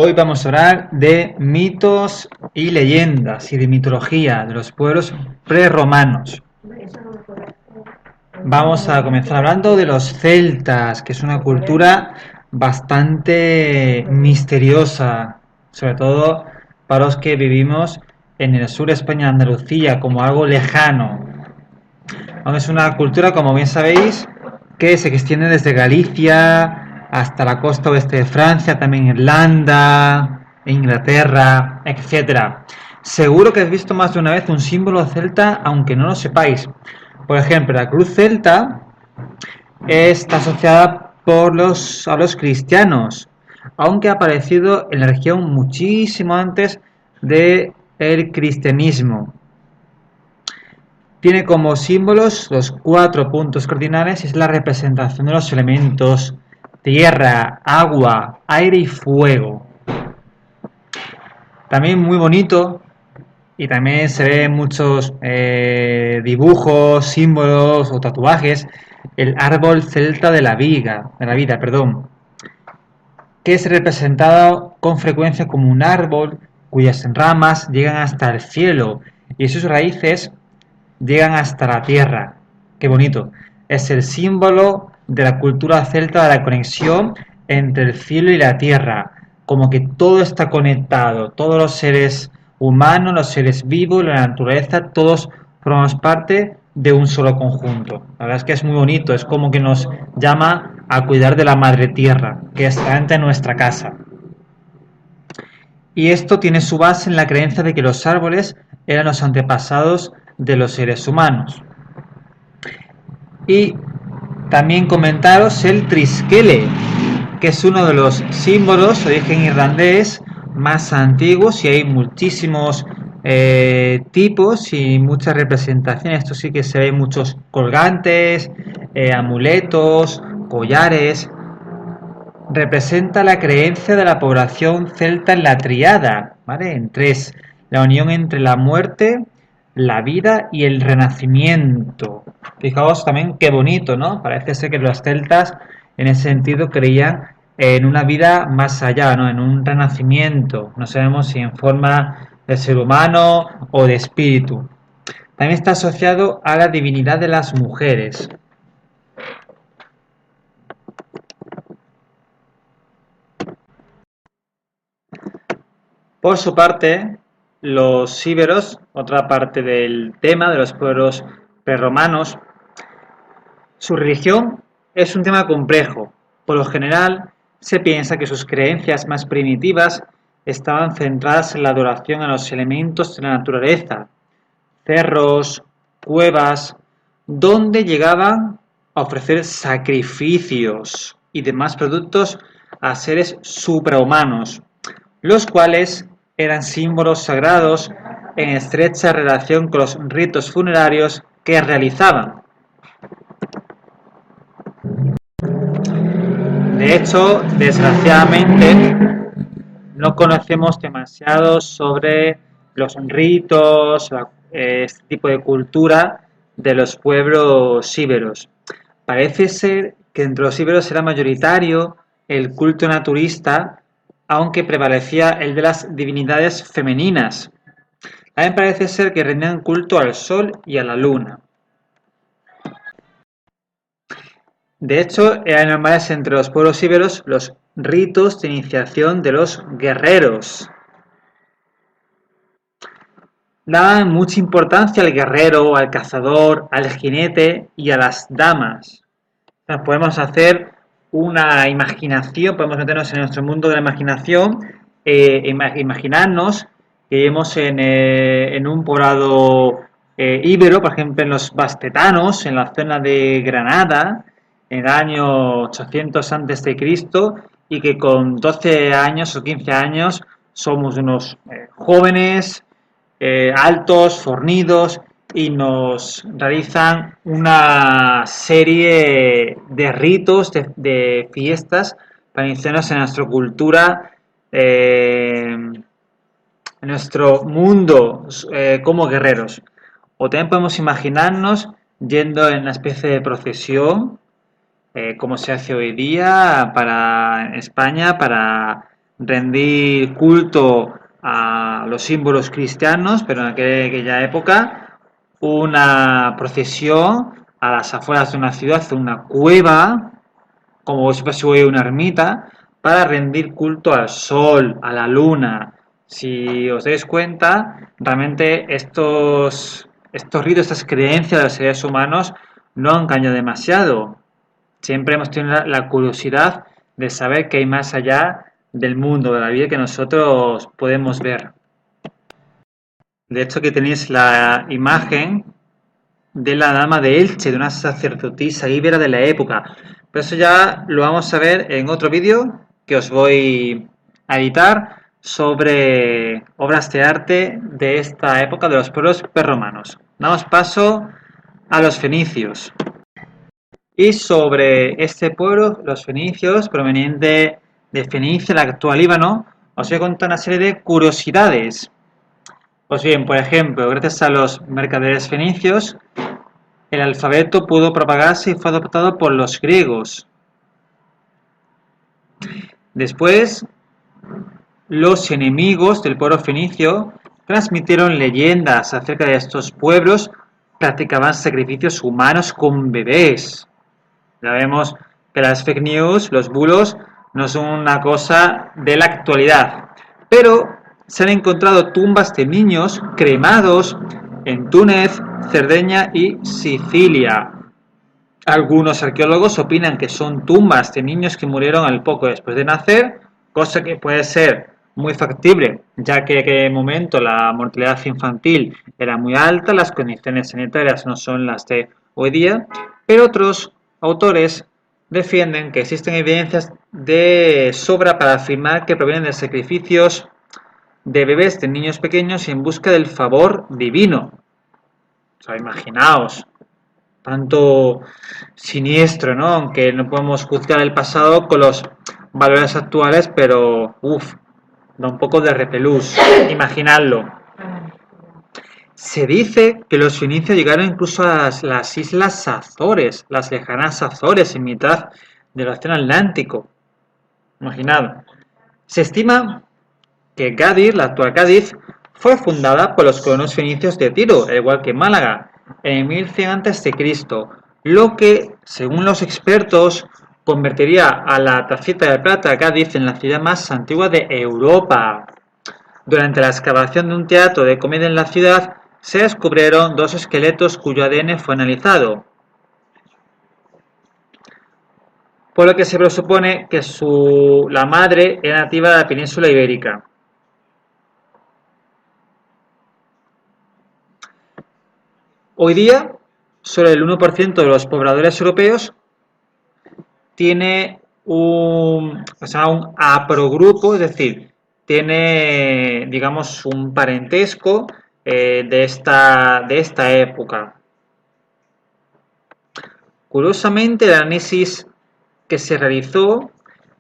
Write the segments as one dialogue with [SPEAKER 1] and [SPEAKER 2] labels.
[SPEAKER 1] Hoy vamos a hablar de mitos y leyendas y de mitología de los pueblos prerromanos. Vamos a comenzar hablando de los celtas, que es una cultura bastante misteriosa, sobre todo para los que vivimos en el sur de España, Andalucía, como algo lejano. Aunque es una cultura, como bien sabéis, que se extiende desde Galicia hasta la costa oeste de Francia, también Irlanda, Inglaterra, etcétera. Seguro que has visto más de una vez un símbolo celta, aunque no lo sepáis. Por ejemplo, la cruz celta está asociada a los cristianos, aunque ha aparecido en la región muchísimo antes del cristianismo. Tiene como símbolos los 4 puntos cardinales y es la representación de los elementos tierra, agua, aire y fuego. También muy bonito y también se ve muchos dibujos, símbolos o tatuajes el árbol celta de la vida, que es representado con frecuencia como un árbol cuyas ramas llegan hasta el cielo y sus raíces llegan hasta la tierra. Qué bonito. Es el símbolo de la cultura celta de la conexión entre el cielo y la tierra. Como que todo está conectado. Todos los seres humanos, los seres vivos, la naturaleza, todos formamos parte de un solo conjunto. La verdad es que es muy bonito. Es como que nos llama a cuidar de la madre tierra, que es realmente nuestra casa. Y esto tiene su base en la creencia de que los árboles eran los antepasados de los seres humanos. Y también comentaros el trisquele, que es uno de los símbolos de origen irlandés más antiguos y hay muchísimos tipos y muchas representaciones. Esto sí que se ve muchos colgantes, amuletos, collares. Representa la creencia de la población celta en la tríada, ¿vale? En tres, la unión entre la muerte, la vida y el renacimiento. Fijaos también qué bonito, ¿no? Parece ser que los celtas en ese sentido creían en una vida más allá, ¿no? En un renacimiento. No sabemos si en forma de ser humano o de espíritu. También está asociado a la divinidad de las mujeres. Por su parte, los íberos, otra parte del tema de los pueblos prerromanos, su religión es un tema complejo. Por lo general, se piensa que sus creencias más primitivas estaban centradas en la adoración a los elementos de la naturaleza, cerros, cuevas, donde llegaban a ofrecer sacrificios y demás productos a seres suprahumanos, los cuales eran símbolos sagrados en estrecha relación con los ritos funerarios que realizaban. De hecho, desgraciadamente, no conocemos demasiado sobre los ritos, este tipo de cultura de los pueblos íberos. Parece ser que entre los íberos era mayoritario el culto naturista, aunque prevalecía el de las divinidades femeninas. También parece ser que rendían culto al sol y a la luna. De hecho, eran normales entre los pueblos íberos los ritos de iniciación de los guerreros. Daban mucha importancia al guerrero, al cazador, al jinete y a las damas. Podemos hacer una imaginación, podemos meternos en nuestro mundo de la imaginación, imaginarnos que vivimos en un poblado íbero, por ejemplo en los Bastetanos, en la zona de Granada, en el año 800 a.C., y que con 12 años o 15 años somos unos jóvenes, altos, fornidos, y nos realizan una serie de ritos, de fiestas para iniciarnos en nuestra cultura, en nuestro mundo como guerreros. O también podemos imaginarnos yendo en una especie de procesión, como se hace hoy día en España, para rendir culto a los símbolos cristianos, pero en aquella época, una procesión a las afueras de una ciudad, una cueva, como si fuese una ermita, para rendir culto al sol, a la luna. Si os dais cuenta, realmente estos ritos, estas creencias de los seres humanos no han cambiado demasiado. Siempre hemos tenido la curiosidad de saber qué hay más allá del mundo, de la vida que nosotros podemos ver. De hecho, aquí tenéis la imagen de la dama de Elche, de una sacerdotisa íbera de la época. Pero eso ya lo vamos a ver en otro vídeo que os voy a editar sobre obras de arte de esta época de los pueblos prerromanos. Damos paso a los fenicios. Y sobre este pueblo, los fenicios, proveniente de Fenicia, el actual Líbano, os voy a contar una serie de curiosidades. Pues bien, por ejemplo, gracias a los mercaderes fenicios, el alfabeto pudo propagarse y fue adoptado por los griegos. Después, los enemigos del pueblo fenicio transmitieron leyendas acerca de estos pueblos, practicaban sacrificios humanos con bebés. Ya vemos que las fake news, los bulos, no son una cosa de la actualidad. Pero se han encontrado tumbas de niños cremados en Túnez, Cerdeña y Sicilia. Algunos arqueólogos opinan que son tumbas de niños que murieron al poco después de nacer, cosa que puede ser muy factible, ya que en aquel momento la mortalidad infantil era muy alta, las condiciones sanitarias no son las de hoy día, pero otros autores defienden que existen evidencias de sobra para afirmar que provienen de sacrificios de bebés, de niños pequeños en busca del favor divino. O sea, imaginaos, tanto siniestro, ¿no? Aunque no podemos juzgar el pasado con los valores actuales, pero da un poco de repelús imaginarlo. Se dice que los fenicios llegaron incluso a las islas Azores, las lejanas Azores, en mitad del océano Atlántico. Imaginad. Se estima que Gadir, la actual Cádiz, fue fundada por los colonos fenicios de Tiro, al igual que Málaga, en 1100 a.C., lo que, según los expertos, convertiría a la tacita de plata Cádiz en la ciudad más antigua de Europa. Durante la excavación de un teatro de comedia en la ciudad, se descubrieron dos esqueletos cuyo ADN fue analizado, por lo que se presupone que la madre era nativa de la península ibérica. Hoy día, solo el 1% de los pobladores europeos tiene un haplogrupo, es decir, tiene, digamos, un parentesco de esta época. Curiosamente, el análisis que se realizó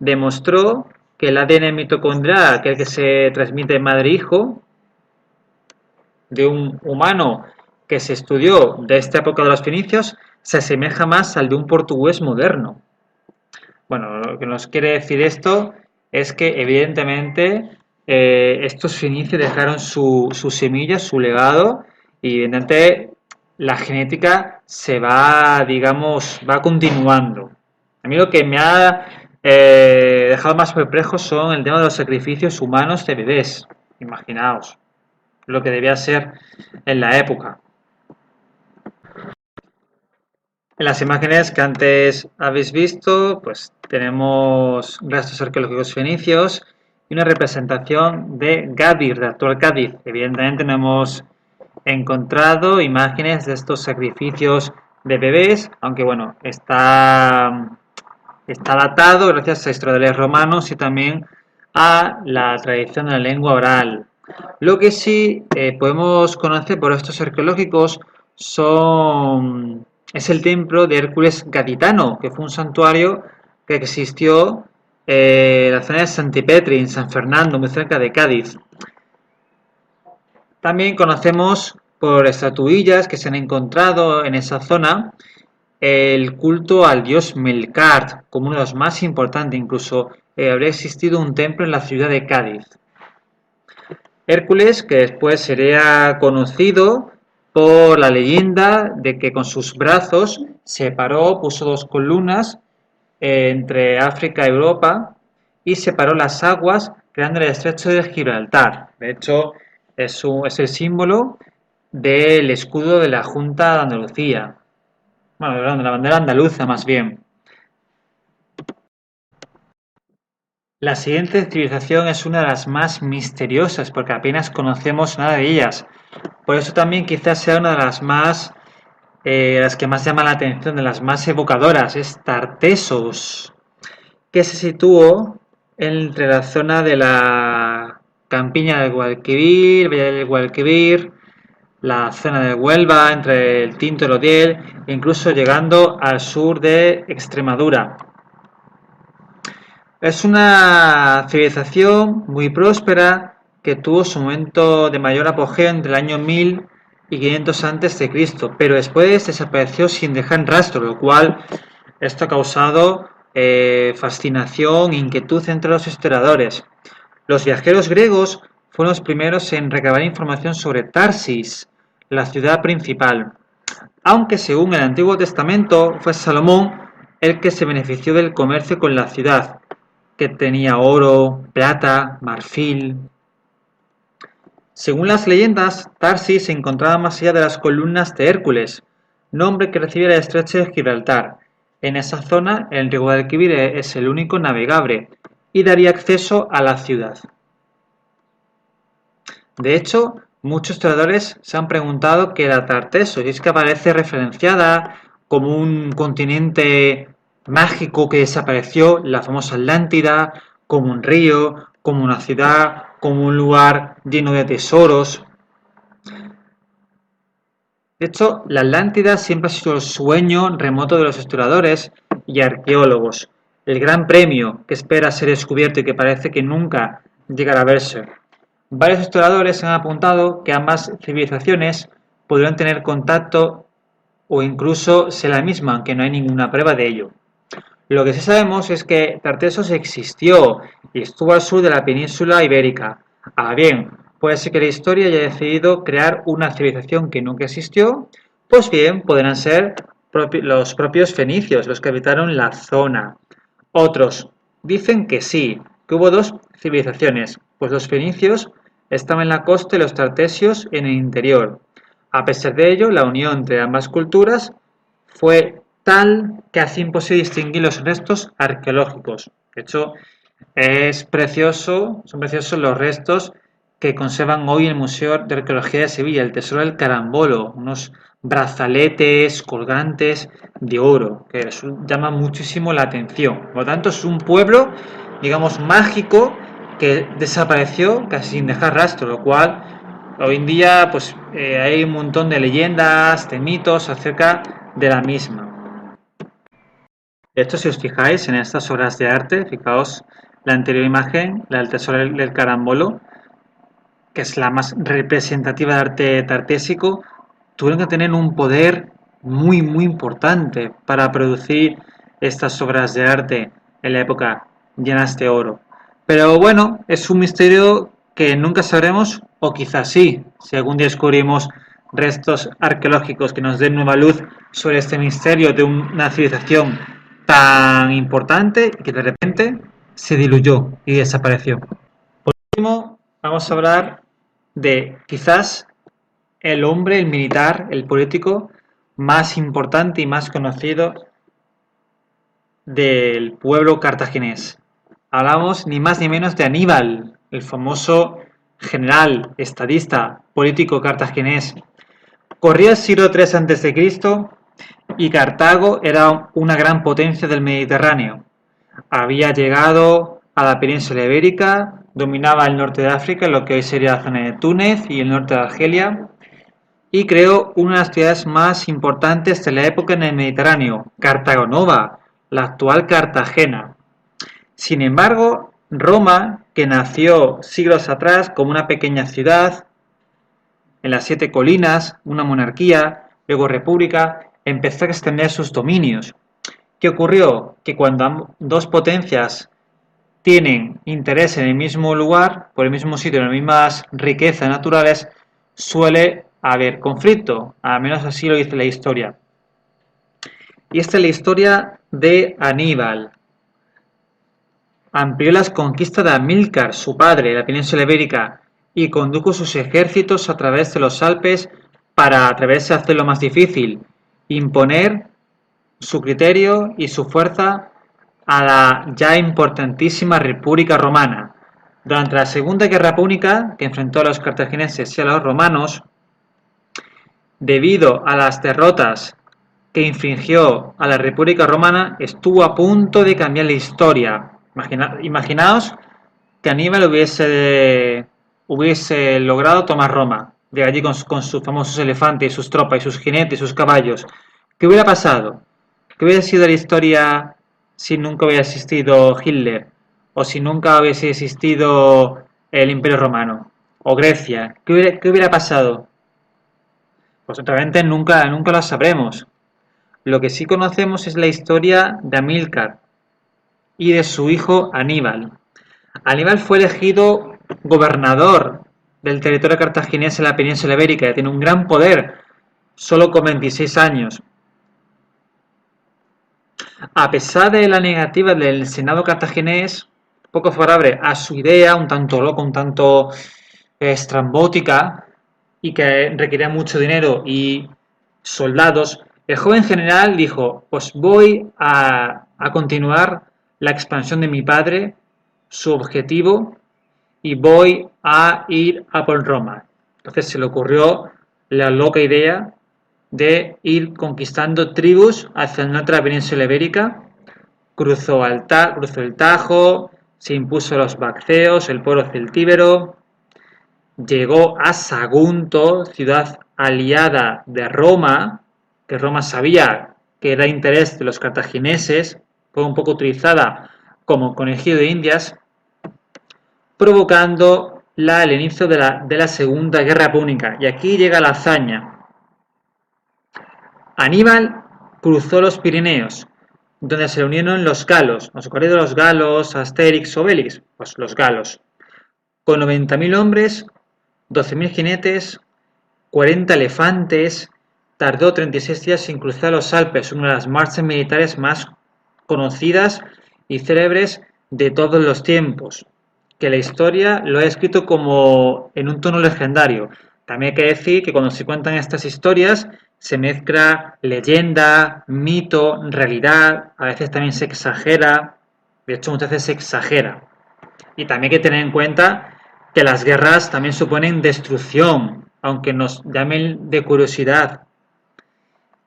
[SPEAKER 1] demostró que el ADN mitocondrial, aquel que se transmite de madre e hijo, de un humano que se estudió de esta época de los fenicios, se asemeja más al de un portugués moderno. Bueno, lo que nos quiere decir esto es que evidentemente estos fenicios dejaron su semilla, su legado, y evidentemente la genética se va, digamos, va continuando. A mí lo que me ha dejado más perplejo son el tema de los sacrificios humanos de bebés. Imaginaos lo que debía ser en la época. En las imágenes que antes habéis visto, pues tenemos restos arqueológicos fenicios y una representación de Gadir, de actual Cádiz. Evidentemente no hemos encontrado imágenes de estos sacrificios de bebés, aunque bueno, está datado gracias a historiadores romanos y también a la tradición de la lengua oral. Lo que sí podemos conocer por estos arqueológicos es el templo de Hércules Gaditano, que fue un santuario que existió en la zona de Santipetri, en San Fernando, muy cerca de Cádiz. También conocemos por estatuillas que se han encontrado en esa zona el culto al dios Melkart como uno de los más importantes, incluso habría existido un templo en la ciudad de Cádiz. Hércules, que después sería conocido por la leyenda de que con sus brazos separó, puso dos columnas entre África y Europa y separó las aguas creando el estrecho de Gibraltar. De hecho, es el símbolo del escudo de la Junta de Andalucía. Bueno, de la bandera andaluza más bien. La siguiente civilización es una de las más misteriosas porque apenas conocemos nada de ellas. Por eso también quizás sea una de las que más llama la atención, de las más evocadoras, es Tartessos, que se situó entre la zona de la campiña del Guadalquivir, Valle del Guadalquivir, la zona de Huelva, entre el Tinto y el Odiel, e incluso llegando al sur de Extremadura. Es una civilización muy próspera que tuvo su momento de mayor apogeo entre el año 1000 y 500 a.C., pero después desapareció sin dejar rastro, lo cual esto ha causado fascinación e inquietud entre los historiadores. Los viajeros griegos fueron los primeros en recabar información sobre Tarsis, la ciudad principal, aunque según el Antiguo Testamento fue Salomón el que se benefició del comercio con la ciudad, que tenía oro, plata, marfil. Según las leyendas, Tarsis se encontraba más allá de las columnas de Hércules, nombre que recibe el estrecho de Gibraltar. En esa zona, el río Guadalquivir es el único navegable y daría acceso a la ciudad. De hecho, muchos historiadores se han preguntado qué era Tartesos, y es que aparece referenciada como un continente mágico que desapareció, la famosa Atlántida, como un río, como una ciudad, como un lugar lleno de tesoros. De hecho, la Atlántida siempre ha sido el sueño remoto de los exploradores y arqueólogos, el gran premio que espera ser descubierto y que parece que nunca llegará a verse. Varios exploradores han apuntado que ambas civilizaciones podrían tener contacto o incluso ser la misma, aunque no hay ninguna prueba de ello. Lo que sí sabemos es que Tartessos existió y estuvo al sur de la península ibérica. Ahora bien, puede ser que la historia haya decidido crear una civilización que nunca existió, pues bien, podrán ser los propios fenicios los que habitaron la zona. Otros dicen que sí, que hubo dos civilizaciones, pues los fenicios estaban en la costa y los tartesios en el interior. A pesar de ello, la unión entre ambas culturas fue tal que hace imposible distinguir los restos arqueológicos. De hecho, son preciosos los restos que conservan hoy en el Museo de Arqueología de Sevilla, el Tesoro del Carambolo, unos brazaletes colgantes de oro, que llama muchísimo la atención. Por lo tanto, es un pueblo, digamos, mágico que desapareció casi sin dejar rastro, lo cual hoy en día pues hay un montón de leyendas, de mitos acerca de la misma. De hecho, si os fijáis en estas obras de arte, fijaos la anterior imagen, la del Tesoro del Carambolo, que es la más representativa de arte tartésico, tuvieron que tener un poder muy, muy importante para producir estas obras de arte en la época llenas de oro. Pero bueno, es un misterio que nunca sabremos, o quizás sí, si algún día descubrimos restos arqueológicos que nos den nueva luz sobre este misterio de una civilización tan importante y que de repente se diluyó y desapareció. Por último, vamos a hablar de quizás el hombre, el militar, el político más importante y más conocido del pueblo cartaginés. Hablamos ni más ni menos de Aníbal, el famoso general, estadista, político cartaginés. Corría el siglo III a.C. y Cartago era una gran potencia del Mediterráneo. Había llegado a la península ibérica, dominaba el norte de África, lo que hoy sería la zona de Túnez y el norte de Argelia, y creó una de las ciudades más importantes de la época en el Mediterráneo, Cartago Nova, la actual Cartagena. Sin embargo, Roma, que nació siglos atrás como una pequeña ciudad, en las 7 colinas, una monarquía, luego república, empezó a extender sus dominios. ¿Qué ocurrió? Que cuando dos potencias tienen interés en el mismo lugar, por el mismo sitio, en las mismas riquezas naturales, suele haber conflicto, al menos así lo dice la historia. Y esta es la historia de Aníbal. Amplió las conquistas de Amílcar, su padre, en la península ibérica, y condujo sus ejércitos a través de los Alpes para atreverse a hacer lo más difícil, imponer su criterio y su fuerza a la ya importantísima República Romana. Durante la Segunda Guerra Púnica, que enfrentó a los cartagineses y a los romanos, debido a las derrotas que infringió a la República Romana, estuvo a punto de cambiar la historia. Imaginaos que Aníbal hubiese logrado tomar Roma, de allí con sus famosos elefantes, sus tropas, sus jinetes, sus caballos. ¿Qué hubiera pasado? ¿Qué hubiera sido la historia si nunca hubiera existido Hitler? ¿O si nunca hubiese existido el Imperio Romano? ¿O Grecia? ¿Qué hubiera pasado? Pues obviamente nunca lo sabremos. Lo que sí conocemos es la historia de Amílcar y de su hijo Aníbal. Aníbal fue elegido gobernador del territorio cartaginés en la península ibérica, tiene un gran poder, solo con 26 años. A pesar de la negativa del Senado cartaginés, poco favorable a su idea, un tanto loco, un tanto estrambótica, y que requería mucho dinero y soldados, el joven general dijo, pues voy a continuar la expansión de mi padre, su objetivo, y voy a ir a por Roma. Entonces se le ocurrió la loca idea de ir conquistando tribus hacia el norte de la península ibérica, cruzó el Tajo, se impuso a los Bacceos, el pueblo celtíbero, llegó a Sagunto, ciudad aliada de Roma, que Roma sabía que era interés de los cartagineses, fue un poco utilizada como conejillo de indias, provocando el inicio de la Segunda Guerra Púnica. Y aquí llega la hazaña. Aníbal cruzó los Pirineos, donde se unieron los galos. ¿Os acordáis de los galos, Asterix, Obelix? Pues los galos. Con 90.000 hombres, 12.000 jinetes, 40 elefantes, tardó 36 días en cruzar los Alpes, una de las marchas militares más conocidas y célebres de todos los tiempos, que la historia lo ha escrito como en un tono legendario. También hay que decir que cuando se cuentan estas historias se mezcla leyenda, mito, realidad, a veces también se exagera, de hecho muchas veces se exagera. Y también hay que tener en cuenta que las guerras también suponen destrucción, aunque nos llamen de curiosidad.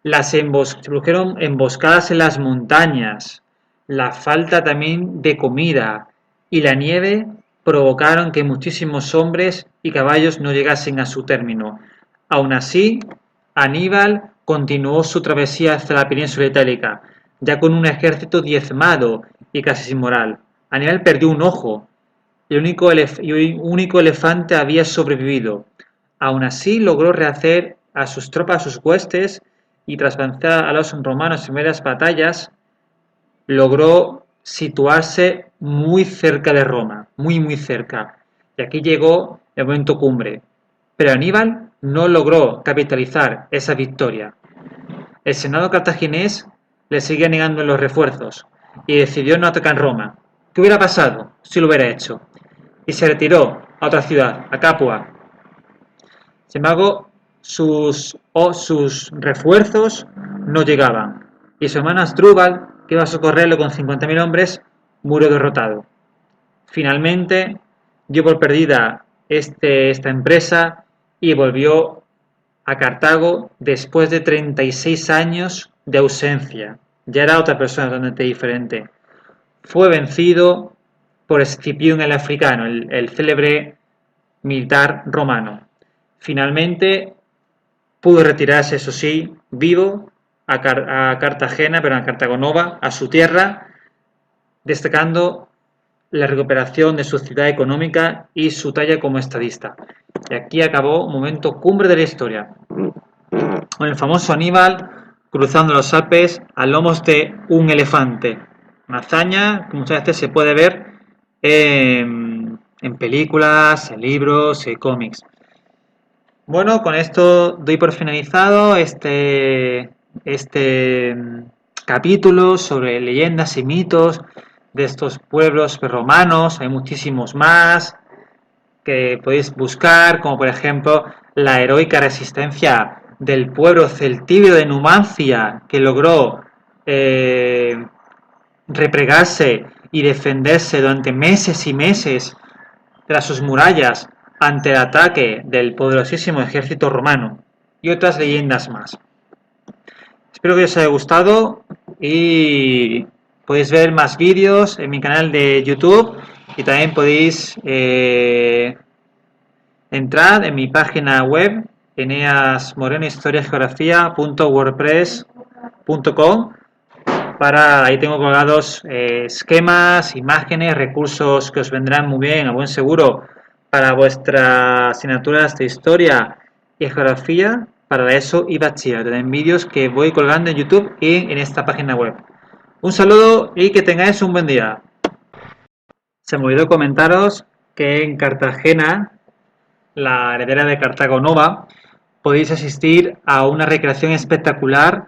[SPEAKER 1] Se produjeron emboscadas en las montañas, la falta también de comida y la nieve provocaron que muchísimos hombres y caballos no llegasen a su término. Aún así, Aníbal continuó su travesía hacia la península itálica, ya con un ejército diezmado y casi sin moral. Aníbal perdió un ojo y el único elefante había sobrevivido. Aún así, logró rehacer a sus tropas, a sus huestes, y tras vencer a los romanos en varias batallas, logró situarse muy cerca de Roma, muy cerca. Y aquí llegó el momento cumbre. Pero Aníbal no logró capitalizar esa victoria. El Senado cartaginés le seguía negando los refuerzos y decidió no atacar Roma. ¿Qué hubiera pasado si lo hubiera hecho? Y se retiró a otra ciudad, a Capua. Sin embargo, sus refuerzos no llegaban. Y su hermano Asdrúbal, que iba a socorrerlo con 50.000 hombres, murió derrotado. Finalmente, dio por perdida esta empresa y volvió a Cartago después de 36 años de ausencia. Ya era otra persona totalmente diferente. Fue vencido por Escipión el Africano, el célebre militar romano. Finalmente pudo retirarse, eso sí, vivo a Cartagena, pero a Cartago Nova, a su tierra, destacando la recuperación de su ciudad económica y su talla como estadista. Y aquí acabó un momento cumbre de la historia, con el famoso Aníbal cruzando los Alpes a lomos de un elefante. Una hazaña que muchas veces se puede ver en películas, en libros, en cómics. Bueno, con esto doy por finalizado este capítulo sobre leyendas y mitos de estos pueblos romanos. Hay muchísimos más que podéis buscar, como por ejemplo la heroica resistencia del pueblo celtíbero de Numancia, que logró replegarse y defenderse durante meses y meses tras sus murallas ante el ataque del poderosísimo ejército romano, y otras leyendas más. Espero que os haya gustado y podéis ver más vídeos en mi canal de YouTube, y también podéis entrar en mi página web eneasmorenohistoriageografía.wordpress.com. Ahí tengo colgados esquemas, imágenes, recursos que os vendrán muy bien, a buen seguro, para vuestras asignaturas de historia y geografía, para la ESO y bachillerato, en vídeos que voy colgando en YouTube y en esta página web. Un saludo y que tengáis un buen día. Se me olvidó comentaros que en Cartagena, la heredera de Cartago Nova, podéis asistir a una recreación espectacular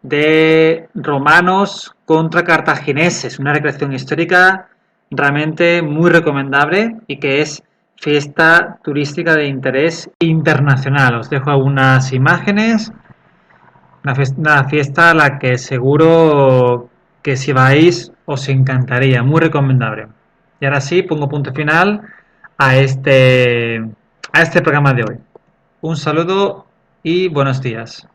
[SPEAKER 1] de romanos contra cartagineses, una recreación histórica realmente muy recomendable y que es fiesta turística de interés internacional. Os dejo algunas imágenes, una fiesta a la que seguro que si vais os encantaría, muy recomendable. Y ahora sí, pongo punto final a este programa de hoy. Un saludo y buenos días.